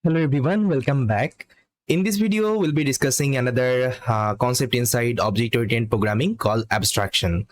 Hello everyone, welcome back. In this video, we'll be discussing another concept inside object-oriented programming called abstraction.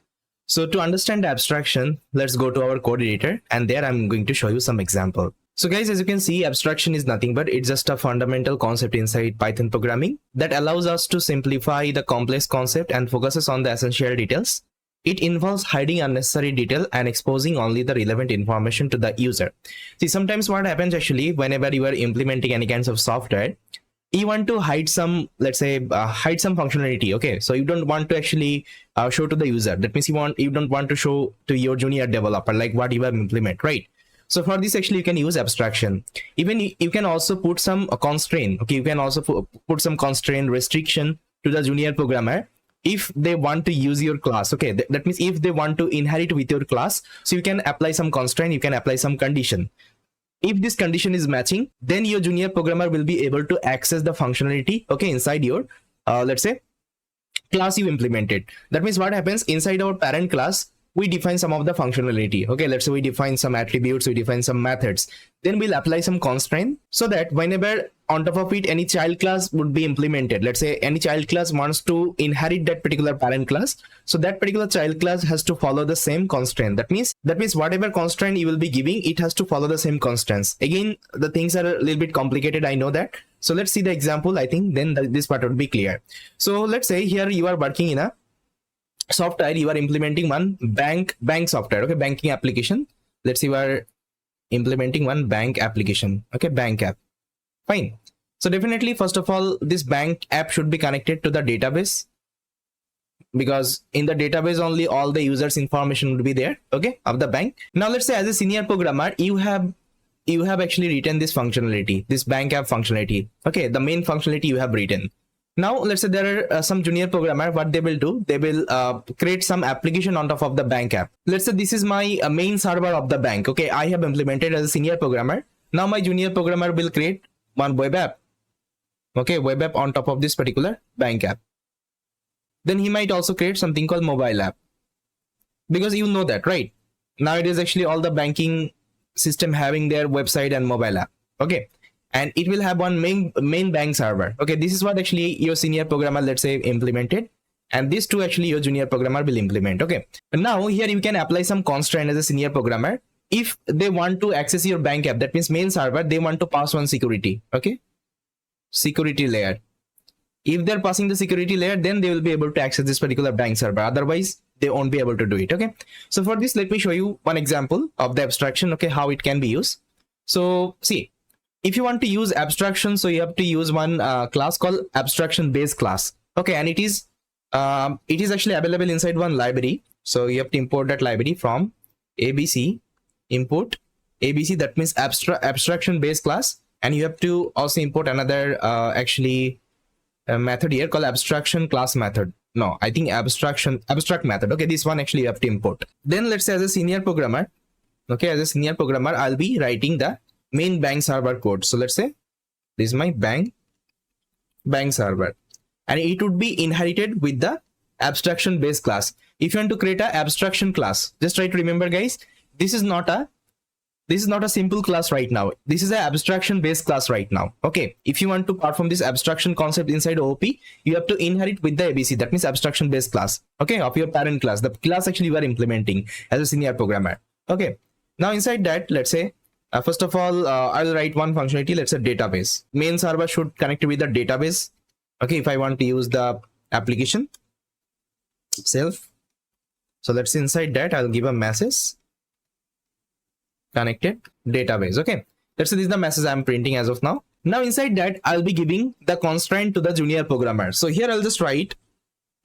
So to understand abstraction, let's go to our code editor, and there I'm going to show you some example. So guys, as you can see, abstraction is nothing but it's just a fundamental concept inside Python programming that allows us to simplify the complex concept and focuses on the essential details. It involves hiding unnecessary detail and exposing only the relevant information to the user. See, sometimes what happens actually whenever you are implementing any kinds of software, you want to hide some, let's say, hide some functionality. Okay, so you don't want to actually show to the user. That means you don't want to show to your junior developer like what you have implement, right? So for this, actually, you can use abstraction. Even you can also put some constraint. Okay, you can also put some constraint restriction to the junior programmer if they want to use your class. Okay, that means if they want to inherit with your class, so you can apply some constraint, you can apply some condition. If this condition is matching, then your junior programmer will be able to access the functionality, okay, inside your let's say class you implemented. That means what happens inside our parent class, we define some of the functionality. Okay, let's say we define some attributes, we define some methods, then we'll apply some constraint so that whenever on top of it any child class would be implemented, let's say any child class wants to inherit that particular parent class, so that particular child class has to follow the same constraint. That means whatever constraint you will be giving, it has to follow the same constraints. Again, the things are a little bit complicated, I know that. So let's see the example. I think then this part would be clear. So let's say here you are working in a software, you are implementing one bank software, okay, banking application. Let's say you are implementing one bank application, okay, bank app. Fine. So definitely, first of all, this bank app should be connected to the database, because in the database only all the users information would be there, okay, of the bank. Now let's say as a senior programmer, you have actually written this functionality, this bank app functionality, okay, the main functionality you have written. Now let's say there are some junior programmer, what they will do, they will create some application on top of the bank app. Let's say this is my main server of the bank, okay, I have implemented as a senior programmer. Now my junior programmer will create one web app, okay, web app on top of this particular bank app. Then he might also create something called mobile app, because you know that, right? Now it is actually all the banking system having their website and mobile app, okay, and it will have one main bank server. Okay, this is what actually your senior programmer, let's say, implemented, and these two actually your junior programmer will implement. Okay, and now here you can apply some constraint as a senior programmer. If they want to access your bank app, that means main server, they want to pass one security, okay, security layer. If they're passing the security layer, then they will be able to access this particular bank server. Otherwise, they won't be able to do it. Okay, so for this, let me show you one example of the abstraction, okay, how it can be used. So see, if you want to use abstraction, so you have to use one class called abstraction base class, okay, and it is actually available inside one library. So you have to import that library from abc, import abc, that means abstraction base class, and you have to also import another method here called abstraction class method. No, I think abstract method. Okay, this one actually you have to import. Then let's say as a senior programmer, okay, as a senior programmer, I'll be writing the main bank server code. So let's say this is my bank server, and it would be inherited with the abstraction base class. If you want to create an abstraction class, just try to remember, guys, this is not a simple class right now. This is an abstraction based class right now. Okay, if you want to perform this abstraction concept inside OOP, you have to inherit with the ABC, that means abstraction based class, okay, of your parent class, the class actually you are implementing as a senior programmer. Okay, now inside that, let's say first of all, I'll write one functionality. Let's say database. Main server should connect with the database. Okay, if I want to use the application self, so let's say inside that I'll give a message connected database. Okay, let's say this is the message I'm printing as of now. Now inside that I'll be giving the constraint to the junior programmer. So here I'll just write,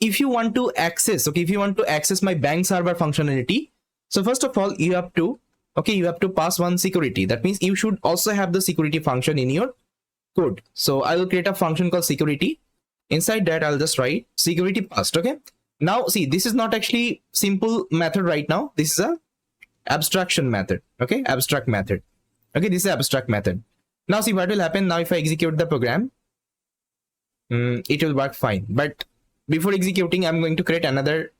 if you want to access, okay, if you want to access my bank server functionality, so first of all you have to, okay, you have to pass one security. That means you should also have the security function in your code. So I will create a function called security. Inside that I'll just write security passed. Okay, now see, this is not actually simple method right now. This is a abstraction method, okay, abstract method. Okay, this is abstract method. Now see what will happen. Now if I execute the program, it will work fine. But before executing, I'm going to create another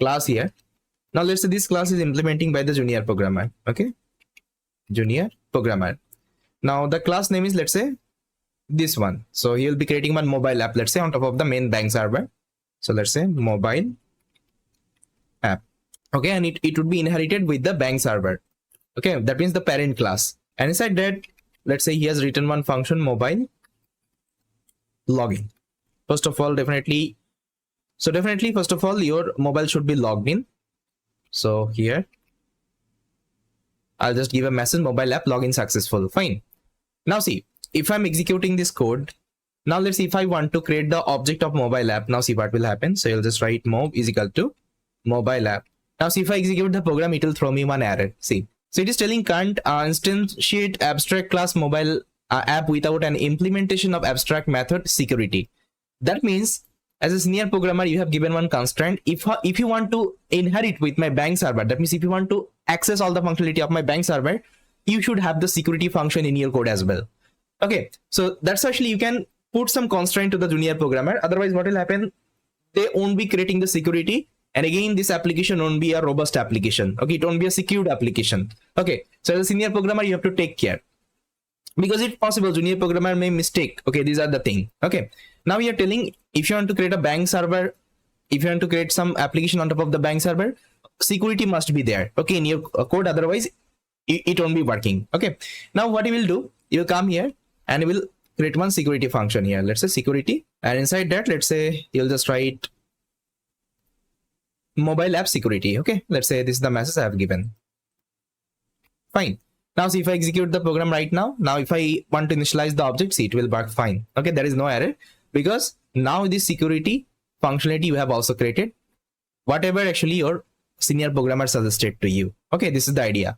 class here. Now let's say this class is implementing by the junior programmer, okay, junior programmer. Now the class name is, let's say, this one. So he will be creating one mobile app, let's say, on top of the main bank server. So let's say mobile app. Okay, and it would be inherited with the bank server. Okay, that means the parent class. And inside that, let's say he has written one function mobile login. First of all, definitely, first of all, your mobile should be logged in. So here, I'll just give a message mobile app login successful. Fine. Now see, if I'm executing this code, now let's see if I want to create the object of mobile app. Now see what will happen. So you'll just write mob is equal to mobile app. Now see, if I execute the program, it will throw me one error. See, so it is telling can't instantiate abstract class mobile app without an implementation of abstract method security. That means as a senior programmer, you have given one constraint. If you want to inherit with my bank server, that means if you want to access all the functionality of my bank server, you should have the security function in your code as well. Okay, so that's actually, you can put some constraint to the junior programmer. Otherwise, what will happen? They won't be creating the security. And again, this application won't be a robust application. Okay, it won't be a secured application. Okay, so as a senior programmer, you have to take care, because it's possible junior programmer may mistake. Okay, these are the thing. Okay, now we are telling, if you want to create a bank server, if you want to create some application on top of the bank server, security must be there. Okay, in your code, otherwise it won't be working. Okay, now what you will do, you will come here and you will create one security function here. Let's say security, and inside that, let's say you'll just write mobile app security. Okay, let's say this is the message I have given. Fine. Now see, if I execute the program right now, if I want to initialize the object, see, it will work fine. Okay, there is no error, because now this security functionality you have also created, whatever actually your senior programmer suggested to you. Okay, this is the idea.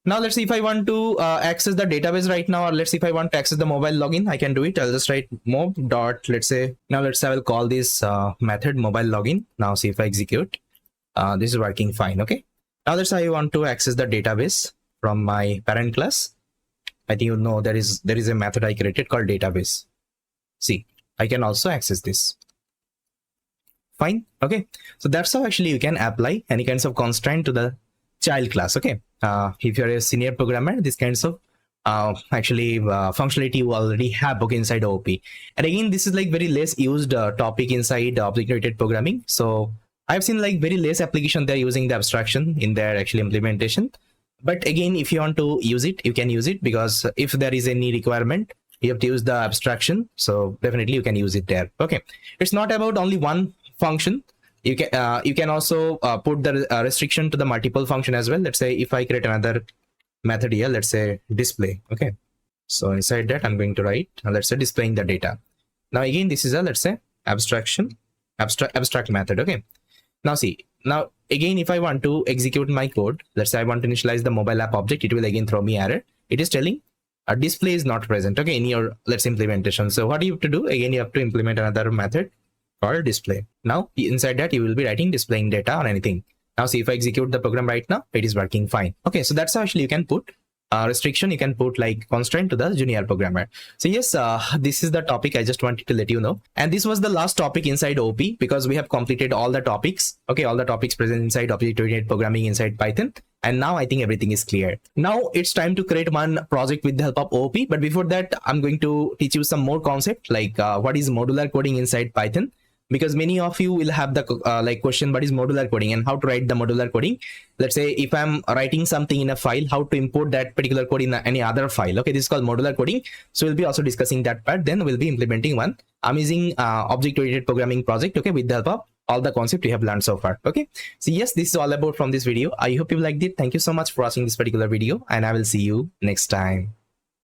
Now let's see, if I want to access the database right now, or let's see if I want to access the mobile login, I can do it. I'll just write mob dot, let's say, now let's say I will call this method mobile login. Now see, if I execute, this is working fine. Okay, now let's say I want to access the database from my parent class. I think you know there is a method I created called database. See, I can also access this. Fine. Okay, so that's how actually you can apply any kinds of constraint to the child class. Okay, if you're a senior programmer, this kinds of functionality you already have, okay, inside OOP. And again, this is like very less used topic inside object-oriented programming. So I've seen like very less application they're using the abstraction in their actual implementation. But again, if you want to use it, you can use it, because if there is any requirement, you have to use the abstraction. So definitely you can use it there. Okay, it's not about only one function. You can also put the restriction to the multiple function as well. Let's say if I create another method here, let's say display. Okay, so inside that I'm going to write, let's say, displaying the data. Now again, this is a, let's say, abstract method. Okay, now see, now again, if I want to execute my code, let's say I want to initialize the mobile app object, it will again throw me error. It is telling a display is not present, okay, in your, let's say, implementation. So what do you have to do? Again, you have to implement another method called display. Now inside that you will be writing displaying data or anything. Now see, if I execute the program right now, it is working fine. Okay, so that's how actually you can put restriction, you can put like constraint to the junior programmer. So yes, this is the topic I just wanted to let you know, and this was the last topic inside OP, because we have completed all the topics. Okay, all the topics present inside object-oriented programming inside Python, and now I think everything is clear. Now it's time to create one project with the help of OP, but before that I'm going to teach you some more concept, like what is modular coding inside Python, because many of you will have the like question, what is modular coding and how to write the modular coding. Let's say if I'm writing something in a file, how to import that particular code in any other file. Okay, this is called modular coding. So we'll be also discussing that part. Then we'll be implementing one amazing object-oriented programming project, okay, with the help of all the concept we have learned so far. Okay, so yes, this is all about from this video. I hope you liked it. Thank you so much for watching this particular video, and I will see you next time.